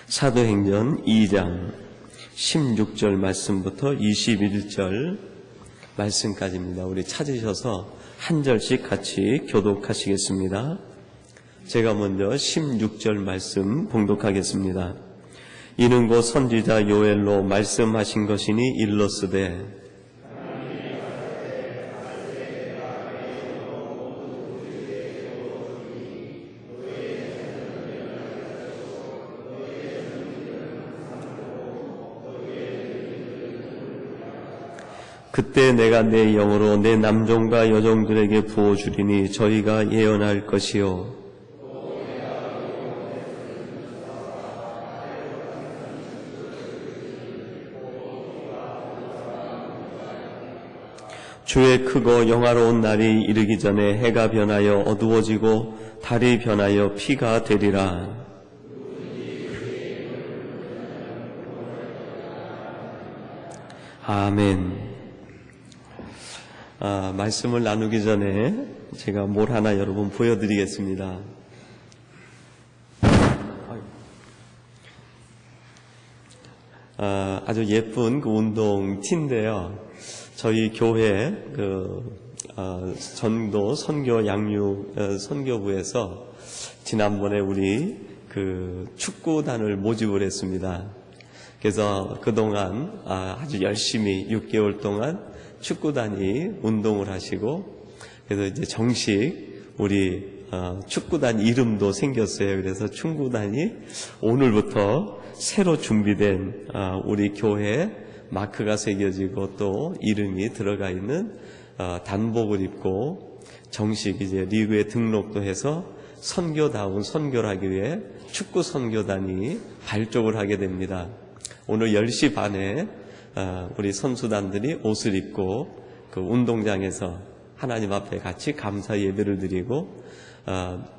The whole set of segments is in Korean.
사도행전 2장 16절 말씀부터 21절 말씀까지입니다. 우리 찾으셔서 한 절씩 같이 교독하시겠습니다. 제가 먼저 16절 말씀 봉독하겠습니다. 이는 곧 선지자 요엘로 말씀하신 것이니 일러스되 그때 내가 내 영으로 내 남종과 여종들에게 부어주리니 저희가 예언할 것이요 주의 크고 영화로운 날이 이르기 전에 해가 변하여 어두워지고 달이 변하여 피가 되리라. 아멘. 말씀을 나누기 전에 제가 뭘 하나 여러분 보여드리겠습니다. 아주 예쁜 그 운동 티인데요. 저희 교회 전도 선교 양육 선교부에서 지난번에 우리 그 축구단을 모집을 했습니다. 그래서 그동안 아주 열심히 6개월 동안 축구단이 운동을 하시고, 그래서 이제 정식 우리 축구단 이름도 생겼어요. 그래서 축구단이 오늘부터 새로 준비된 우리 교회 마크가 새겨지고 또 이름이 들어가 있는 단복을 입고 정식 이제 리그에 등록도 해서 선교다운 선교를 하기 위해 축구 선교단이 발족을 하게 됩니다. 오늘 10시 반에 우리 선수단들이 옷을 입고 그 운동장에서 하나님 앞에 같이 감사 예배를 드리고,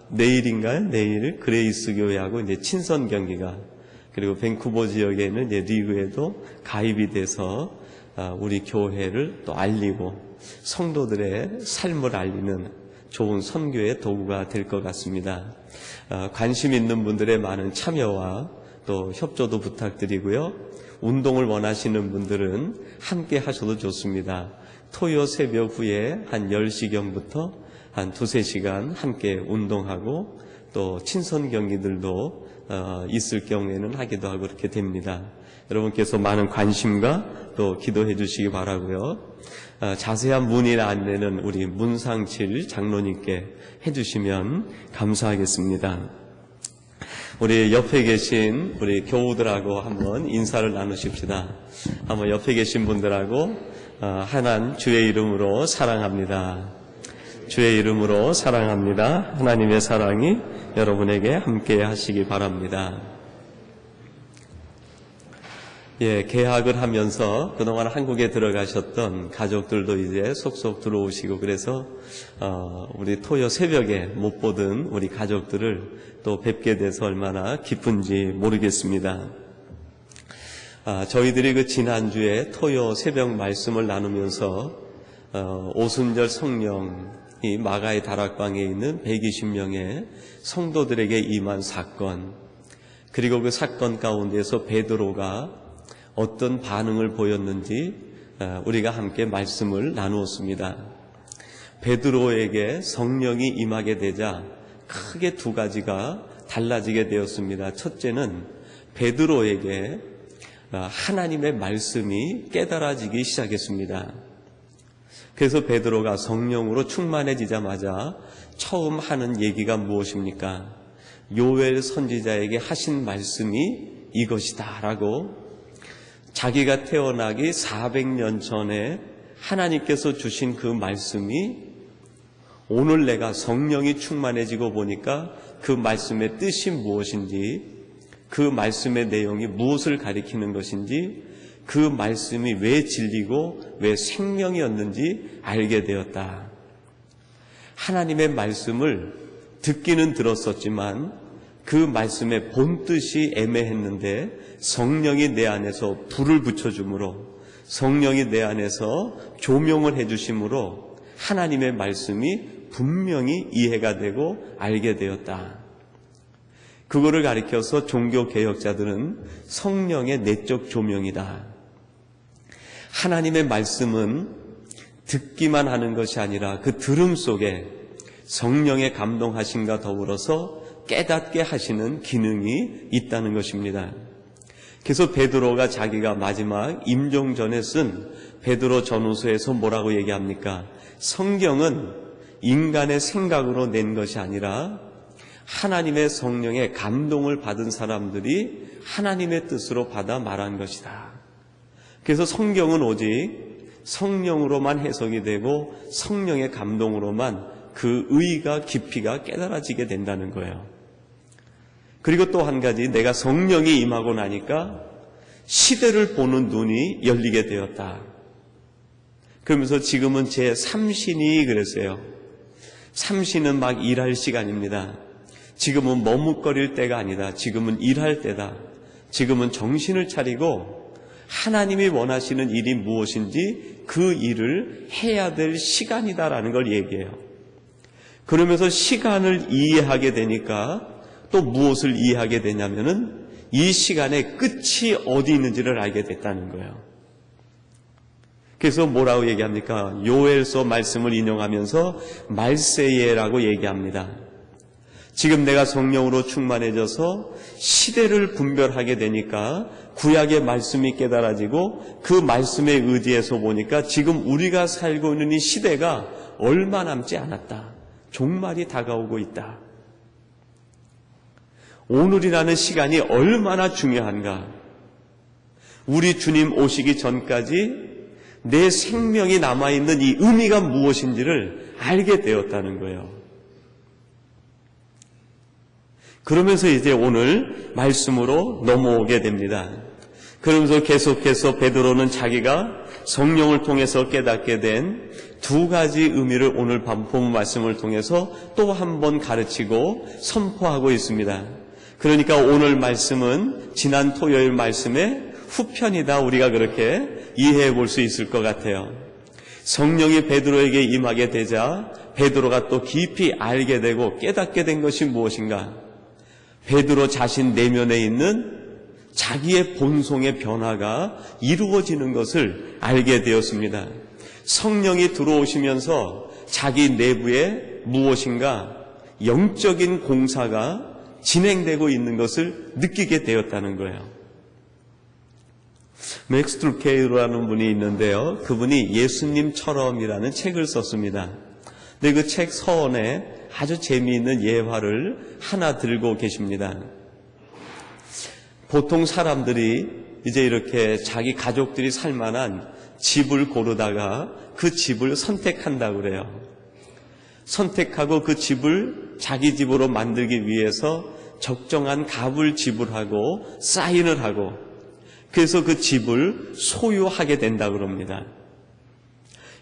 내일인가요? 내일 그레이스 교회하고 이제 친선 경기가, 그리고 밴쿠버 지역에는 이제 리그에도 가입이 돼서 우리 교회를 또 알리고 성도들의 삶을 알리는 좋은 선교의 도구가 될 것 같습니다. 관심 있는 분들의 많은 참여와 또 협조도 부탁드리고요. 운동을 원하시는 분들은 함께 하셔도 좋습니다. 토요 새벽 후에 한 10시경부터 한 2-3시간 함께 운동하고 또 친선 경기들도 있을 경우에는 하기도 하고 그렇게 됩니다. 여러분께서 많은 관심과 또 기도해 주시기 바라고요. 자세한 문의나 안내는 우리 문상칠 장로님께 해주시면 감사하겠습니다. 우리 옆에 계신 우리 교우들하고 한번 인사를 나누십시다. 한번 옆에 계신 분들하고 하나님 주의 이름으로 사랑합니다. 주의 이름으로 사랑합니다. 하나님의 사랑이 여러분에게 함께 하시기 바랍니다. 개학을 하면서 그동안 한국에 들어가셨던 가족들도 이제 속속 들어오시고, 그래서 우리 토요 새벽에 못 보던 우리 가족들을 또 뵙게 돼서 얼마나 기쁜지 모르겠습니다. 저희들이 그 지난주에 토요 새벽 말씀을 나누면서 오순절 성령이 마가의 다락방에 있는 120명의 성도들에게 임한 사건, 그리고 그 사건 가운데서 베드로가 어떤 반응을 보였는지 우리가 함께 말씀을 나누었습니다. 베드로에게 성령이 임하게 되자 크게 두 가지가 달라지게 되었습니다. 첫째는 베드로에게 하나님의 말씀이 깨달아지기 시작했습니다. 그래서 베드로가 성령으로 충만해지자마자 처음 하는 얘기가 무엇입니까? 요엘 선지자에게 하신 말씀이 이것이다 라고, 자기가 태어나기 400년 전에 하나님께서 주신 그 말씀이 오늘 내가 성령이 충만해지고 보니까 그 말씀의 뜻이 무엇인지, 그 말씀의 내용이 무엇을 가리키는 것인지, 그 말씀이 왜 진리고 왜 생명이었는지 알게 되었다. 하나님의 말씀을 듣기는 들었었지만 그 말씀의 본뜻이 애매했는데 성령이 내 안에서 불을 붙여줌으로, 성령이 내 안에서 조명을 해주심으로 하나님의 말씀이 분명히 이해가 되고 알게 되었다. 그거를 가리켜서 종교개혁자들은 성령의 내적 조명이다. 하나님의 말씀은 듣기만 하는 것이 아니라 그 들음 속에 성령의 감동하심과 더불어서 깨닫게 하시는 기능이 있다는 것입니다. 그래서 베드로가 자기가 마지막 임종전에 쓴 베드로 전후서에서 뭐라고 얘기합니까? 성경은 인간의 생각으로 낸 것이 아니라 하나님의 성령의 감동을 받은 사람들이 하나님의 뜻으로 받아 말한 것이다. 그래서 성경은 오직 성령으로만 해석이 되고 성령의 감동으로만 그 의의가 깊이가 깨달아지게 된다는 거예요. 그리고 또 한 가지, 내가 성령이 임하고 나니까 시대를 보는 눈이 열리게 되었다. 그러면서 지금은 제 3신이 그랬어요. 3신은 막 일할 시간입니다. 지금은 머뭇거릴 때가 아니다. 지금은 일할 때다. 지금은 정신을 차리고 하나님이 원하시는 일이 무엇인지 그 일을 해야 될 시간이다라는 걸 얘기해요. 그러면서 시간을 이해하게 되니까 또 무엇을 이해하게 되냐면은 이 시간의 끝이 어디 있는지를 알게 됐다는 거예요. 그래서 뭐라고 얘기합니까? 요엘서 말씀을 인용하면서 말세예라고 얘기합니다. 지금 내가 성령으로 충만해져서 시대를 분별하게 되니까 구약의 말씀이 깨달아지고 그 말씀에 의지해서 보니까 지금 우리가 살고 있는 이 시대가 얼마 남지 않았다. 종말이 다가오고 있다. 오늘이라는 시간이 얼마나 중요한가. 우리 주님 오시기 전까지 내 생명이 남아있는 이 의미가 무엇인지를 알게 되었다는 거예요. 그러면서 이제 오늘 말씀으로 넘어오게 됩니다. 그러면서 계속해서 베드로는 자기가 성령을 통해서 깨닫게 된 두 가지 의미를 오늘 본문 말씀을 통해서 또 한 번 가르치고 선포하고 있습니다. 그러니까 오늘 말씀은 지난 토요일 말씀의 후편이다, 우리가 그렇게 이해해 볼 수 있을 것 같아요. 성령이 베드로에게 임하게 되자 베드로가 또 깊이 알게 되고 깨닫게 된 것이 무엇인가? 베드로 자신 내면에 있는 자기의 본성의 변화가 이루어지는 것을 알게 되었습니다. 성령이 들어오시면서 자기 내부에 무엇인가 영적인 공사가 진행되고 있는 것을 느끼게 되었다는 거예요. 맥스 루케이라는 분이 있는데요. 그분이 예수님처럼이라는 책을 썼습니다. 근데 그 책 서원에 아주 재미있는 예화를 하나 들고 계십니다. 보통 사람들이 이제 이렇게 자기 가족들이 살 만한 집을 고르다가 그 집을 선택한다고 그래요. 선택하고 그 집을 자기 집으로 만들기 위해서 적정한 값을 지불하고 사인을 하고 그래서 그 집을 소유하게 된다고 그럽니다.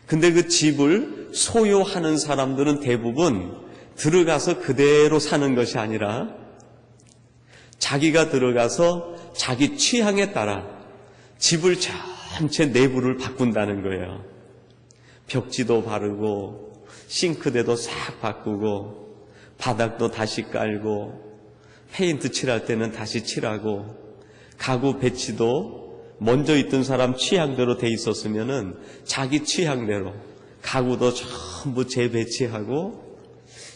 근데 그 집을 소유하는 사람들은 대부분 들어가서 그대로 사는 것이 아니라 자기가 들어가서 자기 취향에 따라 집을 전체 내부를 바꾼다는 거예요. 벽지도 바르고 싱크대도 싹 바꾸고 바닥도 다시 깔고 페인트 칠할 때는 다시 칠하고 가구 배치도 먼저 있던 사람 취향대로 돼 있었으면은 자기 취향대로 가구도 전부 재배치하고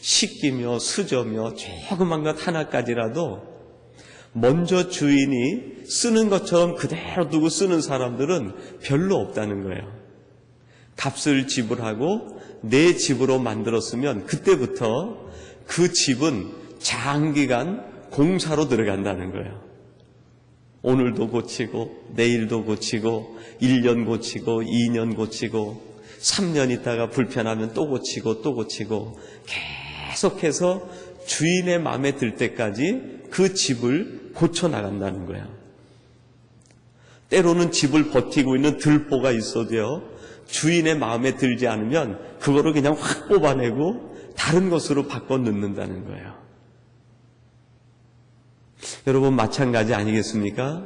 씻기며 수저며 조그만 것 하나까지라도 먼저 주인이 쓰는 것처럼 그대로 두고 쓰는 사람들은 별로 없다는 거예요. 값을 지불하고 내 집으로 만들었으면 그때부터 그 집은 장기간 공사로 들어간다는 거예요. 오늘도 고치고 내일도 고치고 1년 고치고 2년 고치고 3년 있다가 불편하면 또 고치고 또 고치고 계속해서 주인의 마음에 들 때까지 그 집을 고쳐나간다는 거예요. 때로는 집을 버티고 있는 들보가 있어도요, 주인의 마음에 들지 않으면 그거를 그냥 확 뽑아내고 다른 것으로 바꿔 넣는다는 거예요. 여러분 마찬가지 아니겠습니까?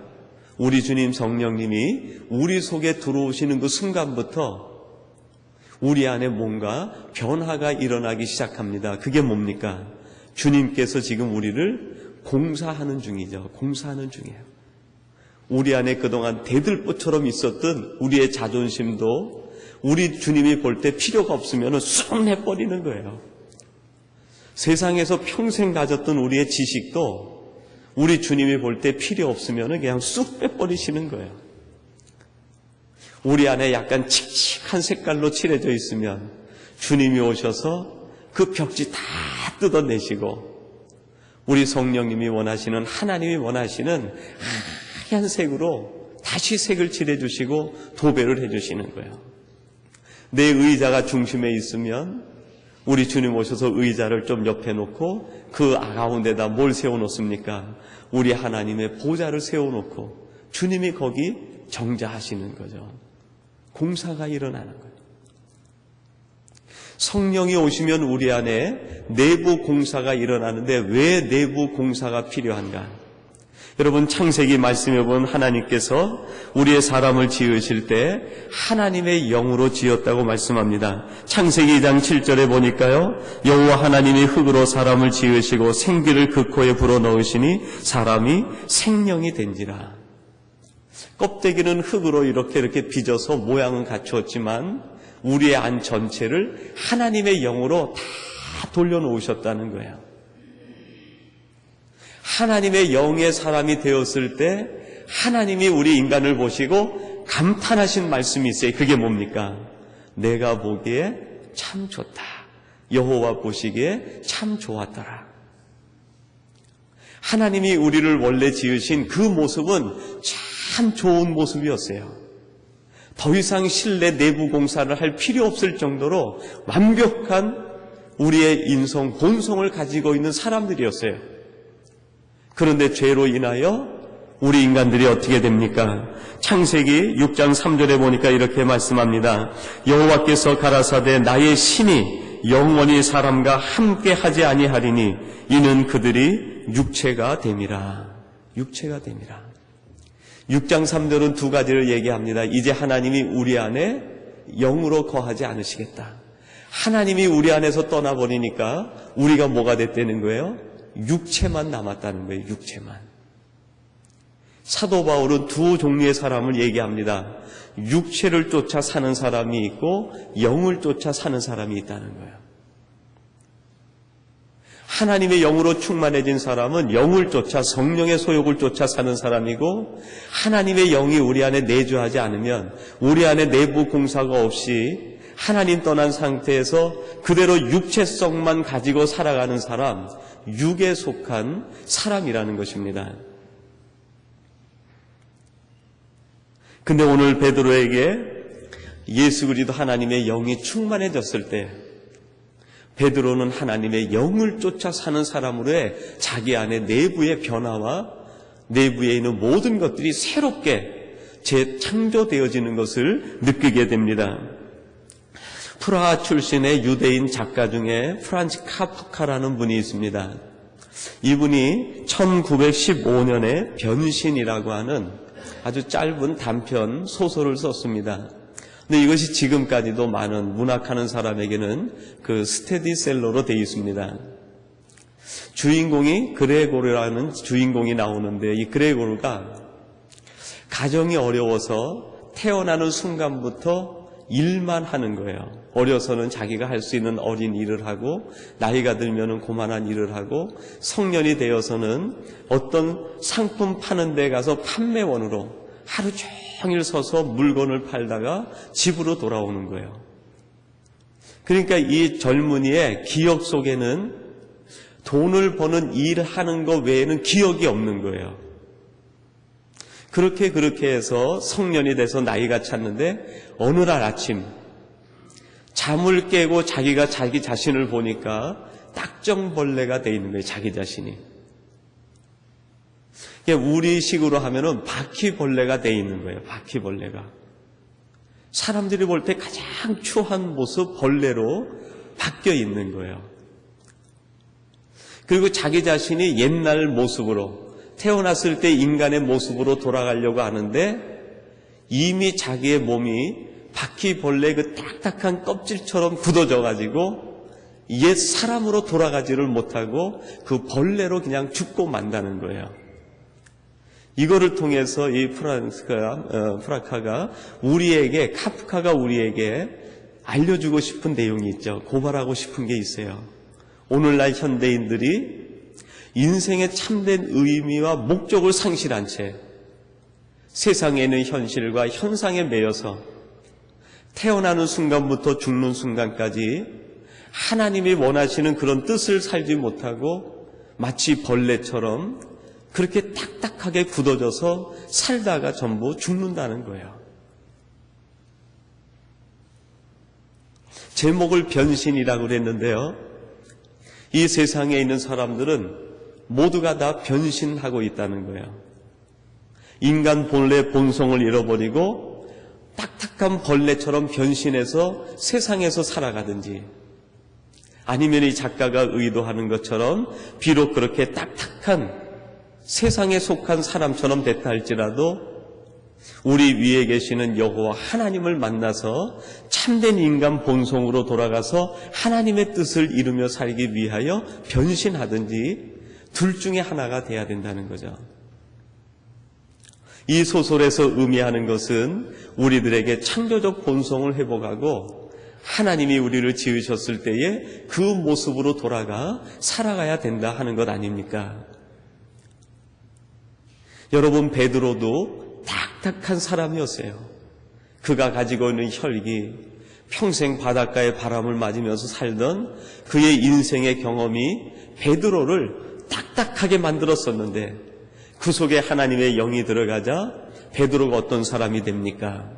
우리 주님 성령님이 우리 속에 들어오시는 그 순간부터 우리 안에 뭔가 변화가 일어나기 시작합니다. 그게 뭡니까? 주님께서 지금 우리를 공사하는 중이죠. 공사하는 중이에요. 우리 안에 그동안 대들보처럼 있었던 우리의 자존심도 우리 주님이 볼 때 필요가 없으면 쑥 내버리는 거예요. 세상에서 평생 가졌던 우리의 지식도 우리 주님이 볼 때 필요 없으면 그냥 쑥 빼버리시는 거예요. 우리 안에 약간 칙칙한 색깔로 칠해져 있으면 주님이 오셔서 그 벽지 다 뜯어내시고 우리 성령님이 원하시는, 하나님이 원하시는 하얀 색으로 다시 색을 칠해주시고 도배를 해주시는 거예요. 내 의자가 중심에 있으면 우리 주님 오셔서 의자를 좀 옆에 놓고 그 가운데다 뭘 세워놓습니까? 우리 하나님의 보좌를 세워놓고 주님이 거기 정자하시는 거죠. 공사가 일어나는 거예요. 성령이 오시면 우리 안에 내부 공사가 일어나는데 왜 내부 공사가 필요한가? 여러분, 창세기 말씀해 보면 하나님께서 우리의 사람을 지으실 때 하나님의 영으로 지었다고 말씀합니다. 창세기 2장 7절에 보니까요, 여호와 하나님이 흙으로 사람을 지으시고 생기를 그 코에 불어넣으시니 사람이 생명이 된지라. 껍데기는 흙으로 이렇게 빚어서 모양은 갖추었지만 우리의 안 전체를 하나님의 영으로 다 돌려놓으셨다는 거예요. 하나님의 영의 사람이 되었을 때 하나님이 우리 인간을 보시고 감탄하신 말씀이 있어요. 그게 뭡니까? 내가 보기에 참 좋다. 여호와 보시기에 참 좋았더라. 하나님이 우리를 원래 지으신 그 모습은 참 좋은 모습이었어요. 더 이상 실내 내부 공사를 할 필요 없을 정도로 완벽한 우리의 인성, 본성을 가지고 있는 사람들이었어요. 그런데 죄로 인하여 우리 인간들이 어떻게 됩니까? 창세기 6장 3절에 보니까 이렇게 말씀합니다. 여호와께서 가라사대 나의 신이 영원히 사람과 함께 하지 아니하리니 이는 그들이 육체가 됨이라. 육체가 됨이라. 6장 3절은 두 가지를 얘기합니다. 이제 하나님이 우리 안에 영으로 거하지 않으시겠다. 하나님이 우리 안에서 떠나버리니까 우리가 뭐가 됐다는 거예요? 육체만 남았다는 거예요. 육체만. 사도 바울은 두 종류의 사람을 얘기합니다. 육체를 쫓아 사는 사람이 있고 영을 쫓아 사는 사람이 있다는 거예요. 하나님의 영으로 충만해진 사람은 영을 쫓아 성령의 소욕을 쫓아 사는 사람이고, 하나님의 영이 우리 안에 내주하지 않으면 우리 안에 내부 공사가 없이 하나님 떠난 상태에서 그대로 육체성만 가지고 살아가는 사람, 육에 속한 사람이라는 것입니다. 근데 오늘 베드로에게 예수 그리스도 하나님의 영이 충만해졌을 때 베드로는 하나님의 영을 쫓아 사는 사람으로의 자기 안에 내부의 변화와 내부에 있는 모든 것들이 새롭게 재창조되어지는 것을 느끼게 됩니다. 프라하 출신의 유대인 작가 중에 프란츠 카프카라는 분이 있습니다. 이분이 1915년에 변신이라고 하는 아주 짧은 단편 소설을 썼습니다. 근데 이것이 지금까지도 많은 문학하는 사람에게는 그 스테디셀러로 되어 있습니다. 주인공이 그레고르라는 주인공이 나오는데, 이 그레고르가 가정이 어려워서 태어나는 순간부터 일만 하는 거예요. 어려서는 자기가 할 수 있는 어린 일을 하고, 나이가 들면은 고만한 일을 하고, 성년이 되어서는 어떤 상품 파는 데 가서 판매원으로 하루 종일 서서 물건을 팔다가 집으로 돌아오는 거예요. 그러니까 이 젊은이의 기억 속에는 돈을 버는 일을 하는 것 외에는 기억이 없는 거예요. 그렇게 해서 성년이 돼서 나이가 찼는데 어느 날 아침 잠을 깨고 자기가 자기 자신을 보니까 딱정벌레가 돼 있는 거예요. 자기 자신이. 우리식으로 하면은 바퀴벌레가 돼 있는 거예요. 바퀴벌레가. 사람들이 볼 때 가장 추한 모습 벌레로 바뀌어 있는 거예요. 그리고 자기 자신이 옛날 모습으로, 태어났을 때 인간의 모습으로 돌아가려고 하는데 이미 자기의 몸이 바퀴벌레 그 딱딱한 껍질처럼 굳어져 가지고 옛 사람으로 돌아가지를 못하고 그 벌레로 그냥 죽고 만다는 거예요. 이거를 통해서 이 프라카가 우리에게, 카프카가 우리에게 알려주고 싶은 내용이 있죠. 고발하고 싶은 게 있어요. 오늘날 현대인들이 인생의 참된 의미와 목적을 상실한 채 세상에 있는 현실과 현상에 매여서 태어나는 순간부터 죽는 순간까지 하나님이 원하시는 그런 뜻을 살지 못하고 마치 벌레처럼 그렇게 딱딱하게 굳어져서 살다가 전부 죽는다는 거예요. 제목을 변신이라고 그랬는데요. 이 세상에 있는 사람들은 모두가 다 변신하고 있다는 거예요. 인간 본래 본성을 잃어버리고 딱딱한 벌레처럼 변신해서 세상에서 살아가든지, 아니면 이 작가가 의도하는 것처럼 비록 그렇게 딱딱한 세상에 속한 사람처럼 됐다 할지라도 우리 위에 계시는 여호와 하나님을 만나서 참된 인간 본성으로 돌아가서 하나님의 뜻을 이루며 살기 위하여 변신하든지 둘 중에 하나가 돼야 된다는 거죠. 이 소설에서 의미하는 것은 우리들에게 창조적 본성을 회복하고 하나님이 우리를 지으셨을 때에 그 모습으로 돌아가 살아가야 된다 하는 것 아닙니까? 여러분, 베드로도 딱딱한 사람이었어요. 그가 가지고 있는 혈기, 평생 바닷가의 바람을 맞으면서 살던 그의 인생의 경험이 베드로를 딱딱하게 만들었었는데 그 속에 하나님의 영이 들어가자 베드로가 어떤 사람이 됩니까?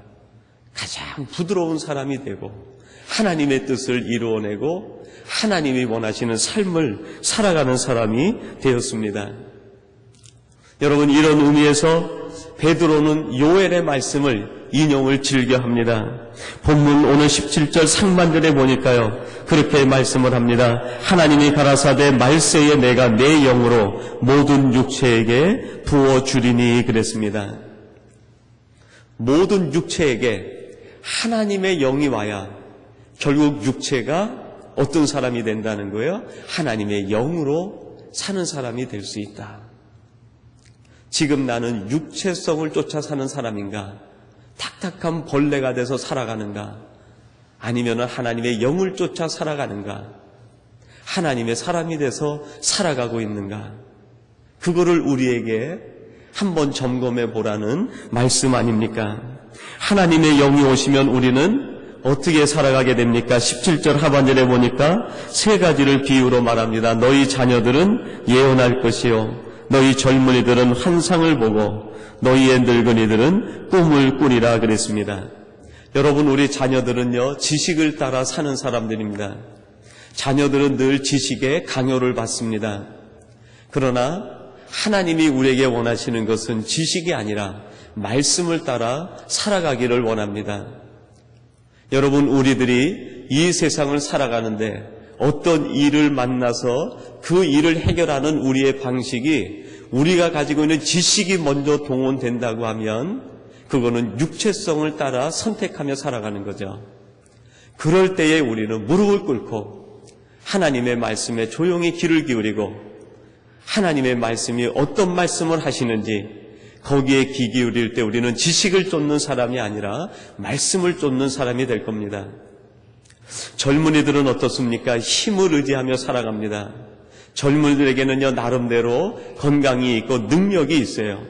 가장 부드러운 사람이 되고 하나님의 뜻을 이루어내고 하나님이 원하시는 삶을 살아가는 사람이 되었습니다. 여러분, 이런 의미에서 베드로는 요엘의 말씀을 인용을 즐겨합니다. 본문 오늘 17절 상반절에 보니까요, 그렇게 말씀을 합니다. 하나님이 가라사대 말세에 내가 내 영으로 모든 육체에게 부어주리니 그랬습니다. 모든 육체에게 하나님의 영이 와야 결국 육체가 어떤 사람이 된다는 거예요? 하나님의 영으로 사는 사람이 될 수 있다. 지금 나는 육체성을 쫓아 사는 사람인가? 딱딱한 벌레가 돼서 살아가는가? 아니면 하나님의 영을 쫓아 살아가는가? 하나님의 사람이 돼서 살아가고 있는가? 그거를 우리에게 한번 점검해 보라는 말씀 아닙니까? 하나님의 영이 오시면 우리는 어떻게 살아가게 됩니까? 17절 하반절에 보니까 세 가지를 비유로 말합니다. 너희 자녀들은 예언할 것이요, 너희 젊은이들은 환상을 보고 너희의 늙은이들은 꿈을 꾸리라 그랬습니다. 여러분, 우리 자녀들은요, 지식을 따라 사는 사람들입니다. 자녀들은 늘 지식의 강요를 받습니다. 그러나 하나님이 우리에게 원하시는 것은 지식이 아니라 말씀을 따라 살아가기를 원합니다. 여러분, 우리들이 이 세상을 살아가는데 어떤 일을 만나서 그 일을 해결하는 우리의 방식이 우리가 가지고 있는 지식이 먼저 동원된다고 하면 그거는 육체성을 따라 선택하며 살아가는 거죠. 그럴 때에 우리는 무릎을 꿇고 하나님의 말씀에 조용히 귀를 기울이고 하나님의 말씀이 어떤 말씀을 하시는지 거기에 귀 기울일 때 우리는 지식을 쫓는 사람이 아니라 말씀을 쫓는 사람이 될 겁니다. 젊은이들은 어떻습니까? 힘을 의지하며 살아갑니다. 젊은이들에게는요, 나름대로 건강이 있고 능력이 있어요.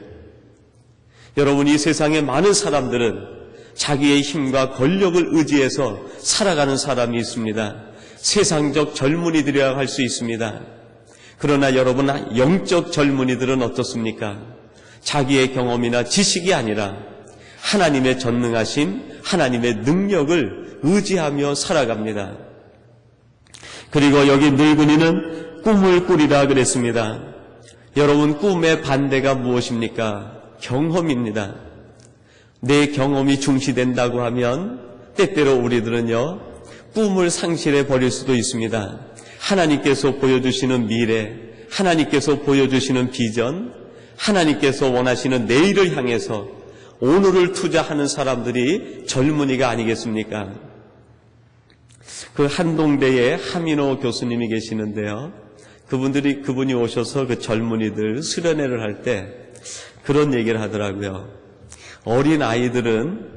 여러분, 이 세상의 많은 사람들은 자기의 힘과 권력을 의지해서 살아가는 사람이 있습니다. 세상적 젊은이들이라고 할 수 있습니다. 그러나 여러분, 영적 젊은이들은 어떻습니까? 자기의 경험이나 지식이 아니라 하나님의 전능하심, 하나님의 능력을 의지하며 살아갑니다. 그리고 여기 늙은이는 꿈을 꾸리라 그랬습니다. 여러분, 꿈의 반대가 무엇입니까? 경험입니다. 내 경험이 중시된다고 하면 때때로 우리들은요, 꿈을 상실해 버릴 수도 있습니다. 하나님께서 보여주시는 미래, 하나님께서 보여주시는 비전, 하나님께서 원하시는 내일을 향해서 오늘을 투자하는 사람들이 젊은이가 아니겠습니까? 그 한동대에 하민호 교수님이 계시는데요. 그분이 오셔서 그 젊은이들 수련회를 할 때 그런 얘기를 하더라고요. 어린 아이들은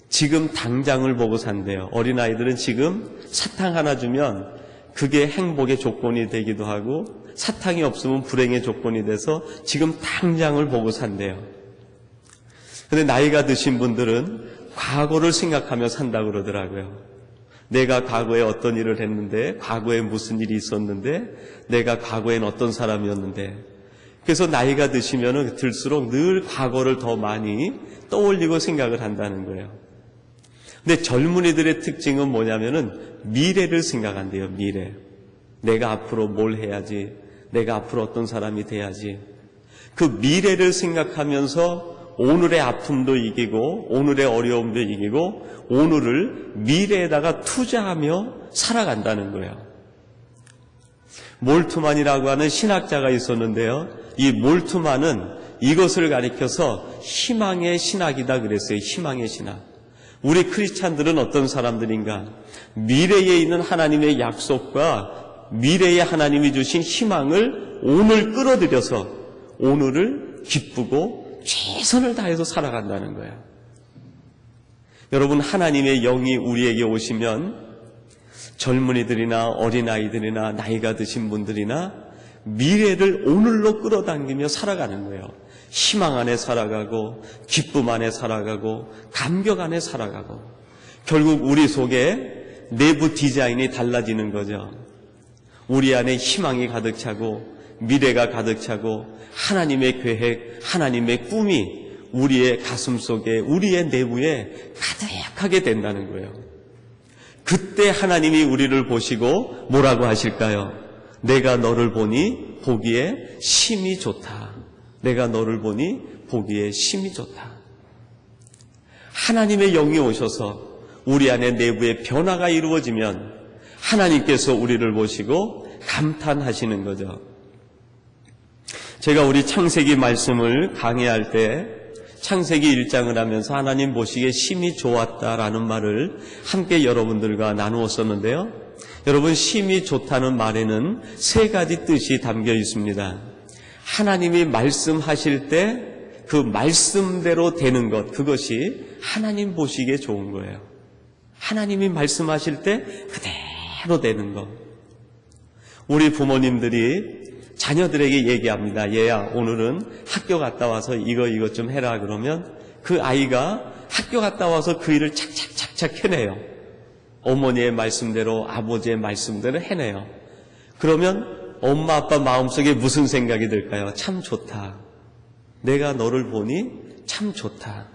지금 당장을 보고 산대요. 어린 아이들은 지금 사탕 하나 주면 그게 행복의 조건이 되기도 하고 사탕이 없으면 불행의 조건이 돼서 지금 당장을 보고 산대요. 근데 나이가 드신 분들은 과거를 생각하며 산다고 그러더라고요. 내가 과거에 어떤 일을 했는데, 과거에 무슨 일이 있었는데, 내가 과거엔 어떤 사람이었는데. 그래서 나이가 드시면 들수록 늘 과거를 더 많이 떠올리고 생각을 한다는 거예요. 근데 젊은이들의 특징은 뭐냐면은 미래를 생각한대요. 미래. 내가 앞으로 뭘 해야지, 내가 앞으로 어떤 사람이 돼야지. 그 미래를 생각하면서 오늘의 아픔도 이기고 오늘의 어려움도 이기고 오늘을 미래에다가 투자하며 살아간다는 거예요. 몰트만이라고 하는 신학자가 있었는데요. 이 몰트만은 이것을 가리켜서 희망의 신학이다 그랬어요. 희망의 신학. 우리 크리스찬들은 어떤 사람들인가? 미래에 있는 하나님의 약속과 미래에 하나님이 주신 희망을 오늘 끌어들여서 오늘을 기쁘고 최선을 다해서 살아간다는 거예요. 여러분, 하나님의 영이 우리에게 오시면 젊은이들이나 어린아이들이나 나이가 드신 분들이나 미래를 오늘로 끌어당기며 살아가는 거예요. 희망 안에 살아가고 기쁨 안에 살아가고 감격 안에 살아가고 결국 우리 속에 내부 디자인이 달라지는 거죠. 우리 안에 희망이 가득 차고 미래가 가득 차고 하나님의 계획, 하나님의 꿈이 우리의 가슴 속에, 우리의 내부에 가득하게 된다는 거예요. 그때 하나님이 우리를 보시고 뭐라고 하실까요? 내가 너를 보니 보기에 심히 좋다. 내가 너를 보니 보기에 심히 좋다. 하나님의 영이 오셔서 우리 안에 내부의 변화가 이루어지면 하나님께서 우리를 보시고 감탄하시는 거죠. 제가 우리 창세기 말씀을 강의할 때 창세기 1장을 하면서 하나님 보시기에 심히 좋았다라는 말을 함께 여러분들과 나누었었는데요. 여러분, 심히 좋다는 말에는 세 가지 뜻이 담겨 있습니다. 하나님이 말씀하실 때 그 말씀대로 되는 것, 그것이 하나님 보시기에 좋은 거예요. 하나님이 말씀하실 때 그대로 되는 것. 우리 부모님들이 자녀들에게 얘기합니다. 얘야, 오늘은 학교 갔다 와서 이거 좀 해라 그러면 그 아이가 학교 갔다 와서 그 일을 착착착착 해내요. 어머니의 말씀대로, 아버지의 말씀대로 해내요. 그러면 엄마 아빠 마음속에 무슨 생각이 들까요? 참 좋다. 내가 너를 보니 참 좋다.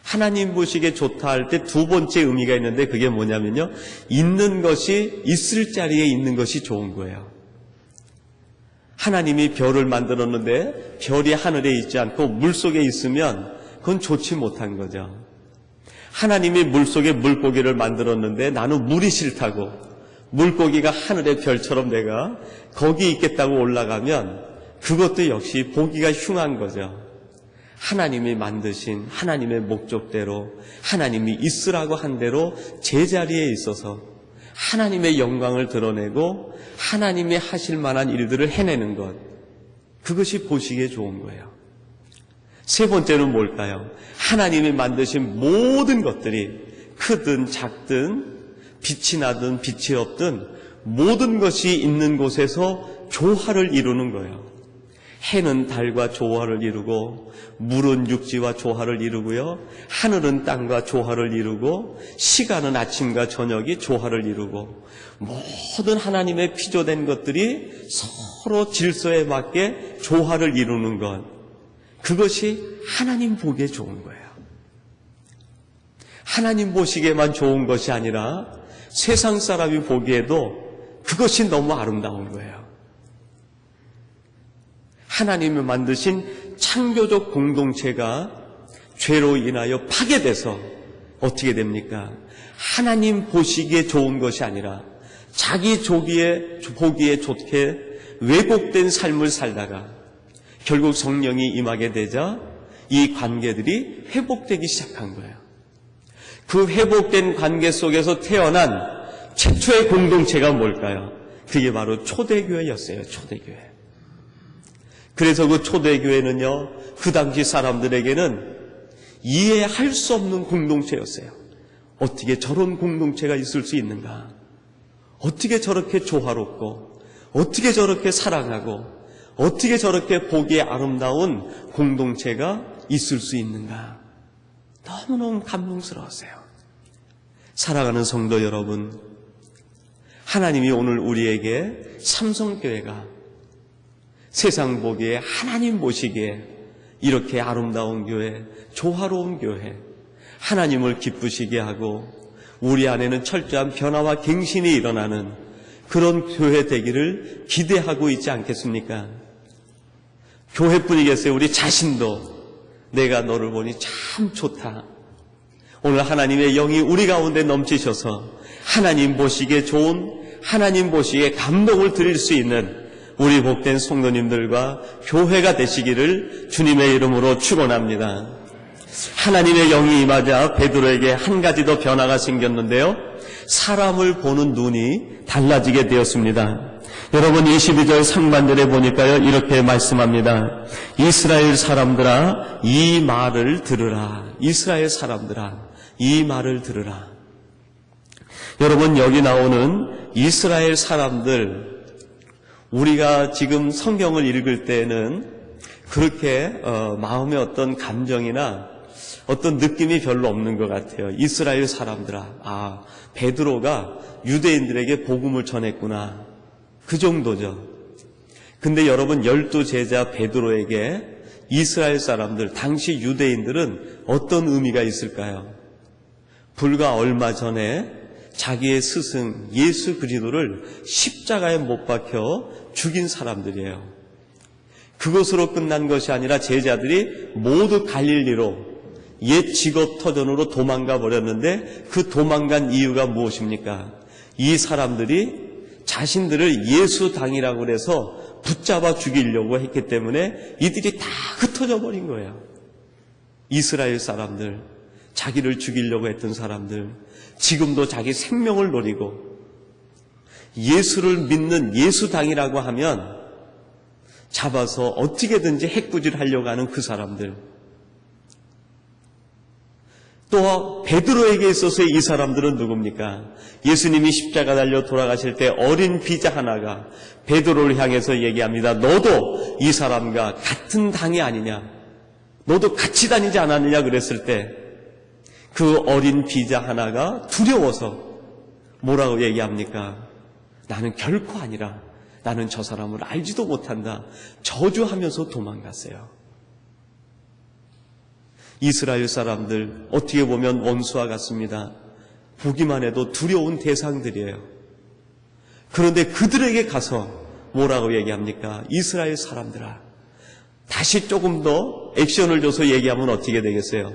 하나님 보시기에 좋다 할 때 두 번째 의미가 있는데 그게 뭐냐면요. 있는 것이 있을 자리에 있는 것이 좋은 거예요. 하나님이 별을 만들었는데 별이 하늘에 있지 않고 물속에 있으면 그건 좋지 못한 거죠. 하나님이 물속에 물고기를 만들었는데 나는 물이 싫다고 물고기가 하늘의 별처럼 내가 거기 있겠다고 올라가면 그것도 역시 보기가 흉한 거죠. 하나님이 만드신 하나님의 목적대로 하나님이 있으라고 한 대로 제자리에 있어서 하나님의 영광을 드러내고 하나님이 하실 만한 일들을 해내는 것, 그것이 보시기에 좋은 거예요. 세 번째는 뭘까요? 하나님이 만드신 모든 것들이 크든 작든 빛이 나든 빛이 없든 모든 것이 있는 곳에서 조화를 이루는 거예요. 해는 달과 조화를 이루고 물은 육지와 조화를 이루고요. 하늘은 땅과 조화를 이루고 시간은 아침과 저녁이 조화를 이루고 모든 하나님의 피조된 것들이 서로 질서에 맞게 조화를 이루는 것, 그것이 하나님 보기에 좋은 거예요. 하나님 보시기에만 좋은 것이 아니라 세상 사람이 보기에도 그것이 너무 아름다운 거예요. 하나님이 만드신 창조적 공동체가 죄로 인하여 파괴돼서 어떻게 됩니까? 하나님 보시기에 좋은 것이 아니라 자기 보기에 좋게 왜곡된 삶을 살다가 결국 성령이 임하게 되자 이 관계들이 회복되기 시작한 거예요. 그 회복된 관계 속에서 태어난 최초의 공동체가 뭘까요? 그게 바로 초대교회였어요. 초대교회. 그래서 그 초대교회는요, 그 당시 사람들에게는 이해할 수 없는 공동체였어요. 어떻게 저런 공동체가 있을 수 있는가? 어떻게 저렇게 조화롭고, 어떻게 저렇게 사랑하고, 어떻게 저렇게 보기에 아름다운 공동체가 있을 수 있는가? 너무너무 감동스러웠어요. 사랑하는 성도 여러분, 하나님이 오늘 우리에게 삼성교회가 세상 보기에 하나님 보시기에 이렇게 아름다운 교회, 조화로운 교회, 하나님을 기쁘시게 하고 우리 안에는 철저한 변화와 갱신이 일어나는 그런 교회 되기를 기대하고 있지 않겠습니까? 교회뿐이겠어요. 우리 자신도 내가 너를 보니 참 좋다. 오늘 하나님의 영이 우리 가운데 넘치셔서 하나님 보시기에 좋은, 하나님 보시기에 감동을 드릴 수 있는 우리 복된 성도님들과 교회가 되시기를 주님의 이름으로 축원합니다. 하나님의 영이 임하자 베드로에게 한 가지 더 변화가 생겼는데요. 사람을 보는 눈이 달라지게 되었습니다. 여러분 22절 상반절에 보니까요, 이렇게 말씀합니다. 이스라엘 사람들아 이 말을 들으라. 이스라엘 사람들아 이 말을 들으라. 여러분 여기 나오는 이스라엘 사람들, 우리가 지금 성경을 읽을 때는 그렇게 마음의 어떤 감정이나 어떤 느낌이 별로 없는 것 같아요. 이스라엘 사람들아, 베드로가 유대인들에게 복음을 전했구나, 그 정도죠. 근데 여러분 12제자 베드로에게 이스라엘 사람들, 당시 유대인들은 어떤 의미가 있을까요? 불과 얼마 전에 자기의 스승 예수 그리스도를 십자가에 못 박혀 죽인 사람들이에요. 그것으로 끝난 것이 아니라 제자들이 모두 갈릴리로 옛 직업 터전으로 도망가 버렸는데 그 도망간 이유가 무엇입니까? 이 사람들이 자신들을 예수당이라고 해서 붙잡아 죽이려고 했기 때문에 이들이 다 흩어져 버린 거예요. 이스라엘 사람들, 자기를 죽이려고 했던 사람들, 지금도 자기 생명을 노리고 예수를 믿는 예수당이라고 하면 잡아서 어떻게든지 해꾸질하려고 하는 그 사람들, 또 베드로에게 있어서의 이 사람들은 누굽니까? 예수님이 십자가 달려 돌아가실 때 어린 비자 하나가 베드로를 향해서 얘기합니다. 너도 이 사람과 같은 당이 아니냐? 너도 같이 다니지 않았느냐? 그랬을 때 그 어린 비자 하나가 두려워서 뭐라고 얘기합니까? 나는 결코 아니라, 나는 저 사람을 알지도 못한다, 저주하면서 도망갔어요. 이스라엘 사람들 어떻게 보면 원수와 같습니다. 보기만 해도 두려운 대상들이에요. 그런데 그들에게 가서 뭐라고 얘기합니까? 이스라엘 사람들아, 다시 조금 더 액션을 줘서 얘기하면 어떻게 되겠어요?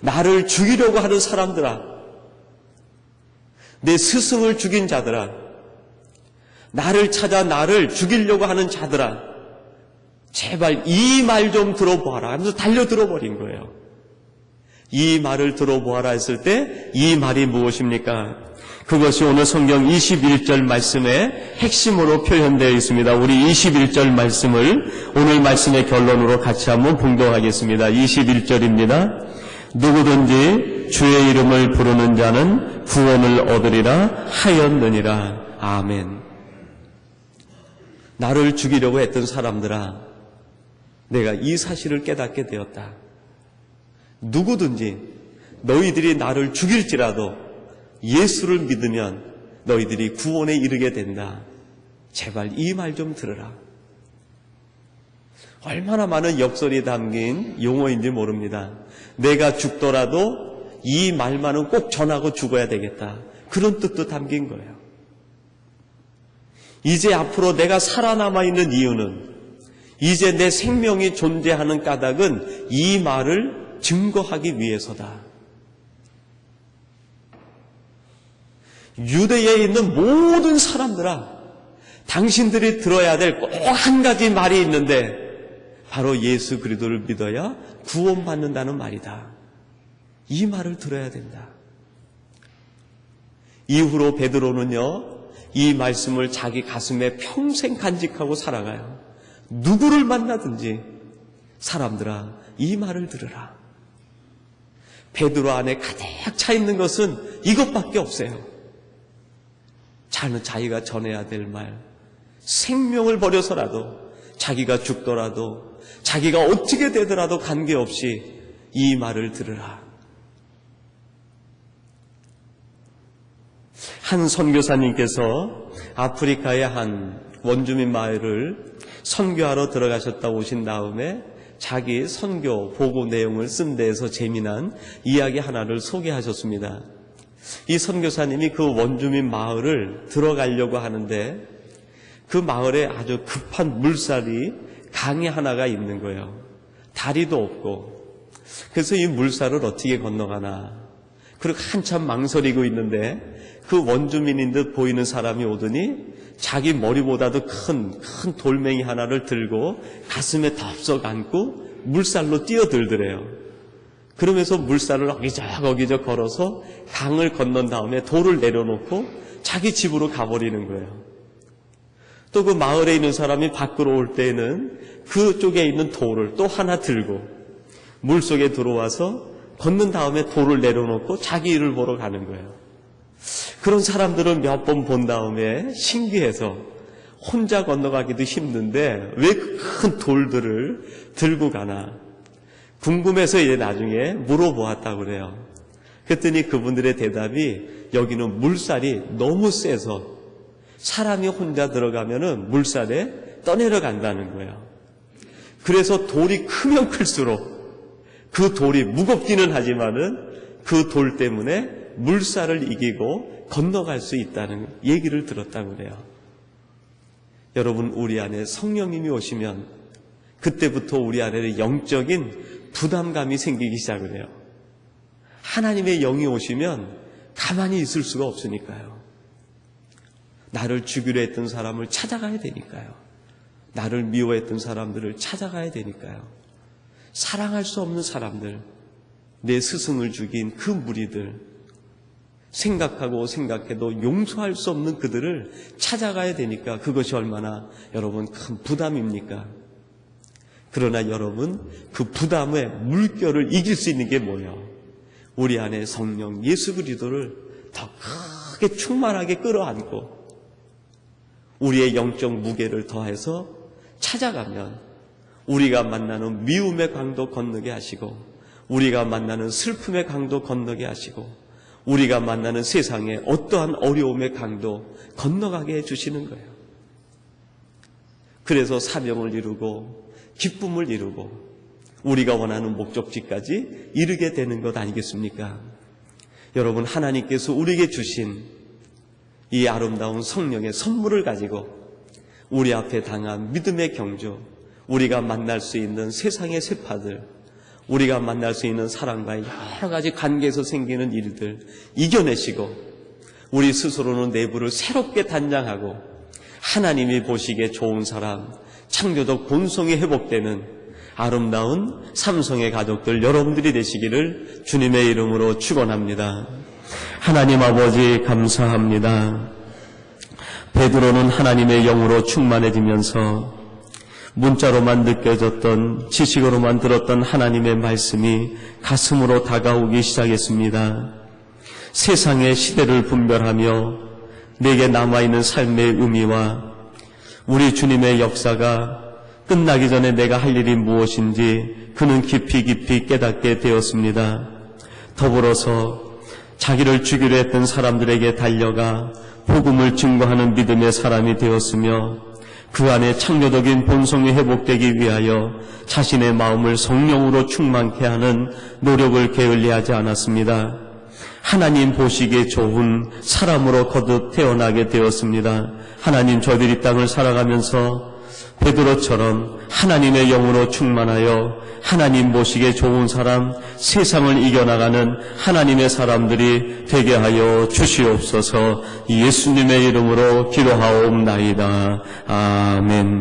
나를 죽이려고 하는 사람들아, 내 스승을 죽인 자들아, 나를 찾아 나를 죽이려고 하는 자들아, 제발 이 말 좀 들어보아라 하면서 달려들어버린 거예요. 이 말을 들어보아라 했을 때 이 말이 무엇입니까? 그것이 오늘 성경 21절 말씀의 핵심으로 표현되어 있습니다. 우리 21절 말씀을 오늘 말씀의 결론으로 같이 한번 봉독하겠습니다. 21절입니다. 누구든지 주의 이름을 부르는 자는 구원을 얻으리라 하였느니라. 아멘. 나를 죽이려고 했던 사람들아, 내가 이 사실을 깨닫게 되었다. 누구든지 너희들이 나를 죽일지라도 예수를 믿으면 너희들이 구원에 이르게 된다. 제발 이 말 좀 들으라. 얼마나 많은 역설이 담긴 용어인지 모릅니다. 내가 죽더라도 이 말만은 꼭 전하고 죽어야 되겠다, 그런 뜻도 담긴 거예요. 이제 앞으로 내가 살아남아 있는 이유는, 이제 내 생명이 존재하는 까닭은 이 말을 증거하기 위해서다. 유대에 있는 모든 사람들아, 당신들이 들어야 될 꼭 한 가지 말이 있는데 바로 예수 그리스도를 믿어야 구원받는다는 말이다. 이 말을 들어야 된다. 이후로 베드로는요, 이 말씀을 자기 가슴에 평생 간직하고 살아가요. 누구를 만나든지 사람들아 이 말을 들으라. 베드로 안에 가득 차 있는 것은 이것밖에 없어요. 자기가 전해야 될 말, 생명을 버려서라도, 자기가 죽더라도, 자기가 어떻게 되더라도 관계없이 이 말을 들으라. 한 선교사님께서 아프리카의 한 원주민 마을을 선교하러 들어가셨다 오신 다음에 자기 선교 보고 내용을 쓴 데에서 재미난 이야기 하나를 소개하셨습니다. 이 선교사님이 그 원주민 마을을 들어가려고 하는데 그 마을에 아주 급한 물살이 강이 하나가 있는 거예요. 다리도 없고. 그래서 이 물살을 어떻게 건너가나. 그리고 한참 망설이고 있는데 그 원주민인 듯 보이는 사람이 오더니 자기 머리보다도 큰 돌멩이 하나를 들고 가슴에 덥석 안고 물살로 뛰어들더래요. 그러면서 물살을 어기적 걸어서 강을 건넌 다음에 돌을 내려놓고 자기 집으로 가버리는 거예요. 또 그 마을에 있는 사람이 밖으로 올 때에는 그쪽에 있는 돌을 또 하나 들고 물속에 들어와서 걷는 다음에 돌을 내려놓고 자기 일을 보러 가는 거예요. 그런 사람들을 몇 번 본 다음에 신기해서 혼자 건너가기도 힘든데 왜 큰 돌들을 들고 가나 궁금해서 이제 나중에 물어보았다고 그래요. 그랬더니 그분들의 대답이 여기는 물살이 너무 세서 사람이 혼자 들어가면은 물살에 떠내려간다는 거예요. 그래서 돌이 크면 클수록 그 돌이 무겁기는 하지만은 그 돌 때문에 물살을 이기고 건너갈 수 있다는 얘기를 들었다고 그래요. 여러분, 우리 안에 성령님이 오시면 그때부터 우리 안에 영적인 부담감이 생기기 시작을 해요. 하나님의 영이 오시면 가만히 있을 수가 없으니까요. 나를 죽이려 했던 사람을 찾아가야 되니까요. 나를 미워했던 사람들을 찾아가야 되니까요. 사랑할 수 없는 사람들, 내 스승을 죽인 그 무리들, 생각하고 생각해도 용서할 수 없는 그들을 찾아가야 되니까 그것이 얼마나 여러분 큰 부담입니까? 그러나 여러분, 그 부담의 물결을 이길 수 있는 게 뭐예요? 우리 안에 성령 예수 그리스도를 더 크게 충만하게 끌어안고 우리의 영적 무게를 더해서 찾아가면 우리가 만나는 미움의 강도 건너게 하시고 우리가 만나는 슬픔의 강도 건너게 하시고 우리가 만나는 세상의 어떠한 어려움의 강도 건너가게 해주시는 거예요. 그래서 사명을 이루고 기쁨을 이루고 우리가 원하는 목적지까지 이르게 되는 것 아니겠습니까? 여러분, 하나님께서 우리에게 주신 이 아름다운 성령의 선물을 가지고 우리 앞에 당한 믿음의 경주, 우리가 만날 수 있는 세상의 세파들, 우리가 만날 수 있는 사람과의 여러 가지 관계에서 생기는 일들 이겨내시고 우리 스스로는 내부를 새롭게 단장하고 하나님이 보시기에 좋은 사람, 창조적 본성이 회복되는 아름다운 삼성의 가족들 여러분들이 되시기를 주님의 이름으로 축원합니다. 하나님 아버지 감사합니다. 베드로는 하나님의 영으로 충만해지면서 문자로만 느껴졌던, 지식으로만 들었던 하나님의 말씀이 가슴으로 다가오기 시작했습니다. 세상의 시대를 분별하며 내게 남아있는 삶의 의미와 우리 주님의 역사가 끝나기 전에 내가 할 일이 무엇인지 그는 깊이 깨닫게 되었습니다. 더불어서 자기를 죽이려 했던 사람들에게 달려가 복음을 증거하는 믿음의 사람이 되었으며 그 안에 창조적인 본성이 회복되기 위하여 자신의 마음을 성령으로 충만케 하는 노력을 게을리하지 않았습니다. 하나님 보시기에 좋은 사람으로 거듭 태어나게 되었습니다. 하나님, 저희들이 땅을 살아가면서 베드로처럼 하나님의 영으로 충만하여 하나님 보시기에 좋은 사람, 세상을 이겨나가는 하나님의 사람들이 되게 하여 주시옵소서. 예수님의 이름으로 기도하옵나이다. 아멘.